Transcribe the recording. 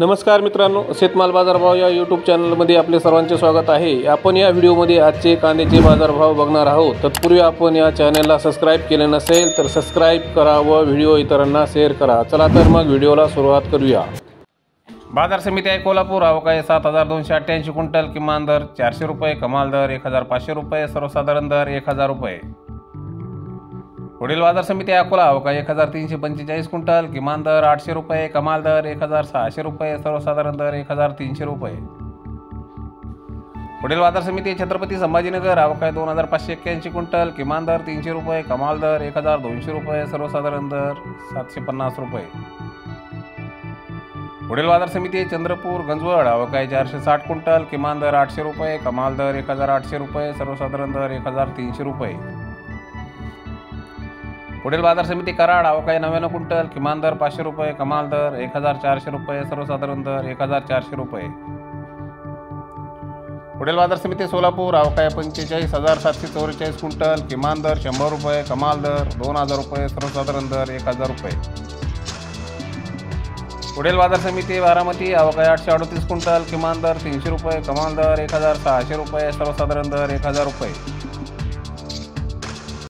नमस्कार मित्रांनो, शेतमाल बाजारभाव या यूट्यूब चॅनलमध्ये आपले सर्वांचे स्वागत आहे। आपण या व्हिडिओमध्ये आजचे कांद्याचे बाजारभाव बघणार आहोत। तत्पूर्वी आपण या चॅनलला सबस्क्राइब केले नसेल तर सबस्क्राइब करा व व्हिडिओ इतरांना शेअर करा। चला तर मग व्हिडिओला सुरुवात करूया। बाजार समिती आहे कोल्हापूर, अवकाळी 7288 क्विंटल, किमान दर 400 रुपये, कमाल दर 1500 रुपये, सर्वसाधारण दर 1000 रुपये। पुढील बाजार समिती अकोला, अवकाळी 1345 क्विंटल, किमान दर 800 रुपये, कमाल दर 1600 रुपये, सर्वसाधारण दर 1300 रुपये। पुढील बाजार समिती छत्रपती संभाजीनगर, अवकाळी 2581 क्विंटल, किमान दर 300 रुपये, कमाल दर 1200 रुपये, सर्वसाधारण दर 750 रुपये। पुढील बाजार समिती चंद्रपूर गंजवड, अवकाळी 460 क्विंटल, किमान दर 800 रुपये, कमाल दर 1800 रुपये, सर्वसाधारण दर 1300 रुपये। पुढील बाजार समिती कराड, अवकाळी 99 क्विंटल, किमान दर 500 रुपये, कमाल दर 1400 रुपये, सर्वसाधारण दर 1400 रुपये। पुढील बाजार समिती सोलापूर, अवकाळी 45744 क्विंटल, किमान दर 100 रुपये, कमाल दर 2000 रुपये, सर्वसाधारण दर 1000 रुपये। पुढील बाजार समिती बारामती, अवकाळी 838 क्विंटल, किमान दर 300 रुपये, कमाल दर 1600 रुपये, सर्वसाधारण दर 1000 रुपये।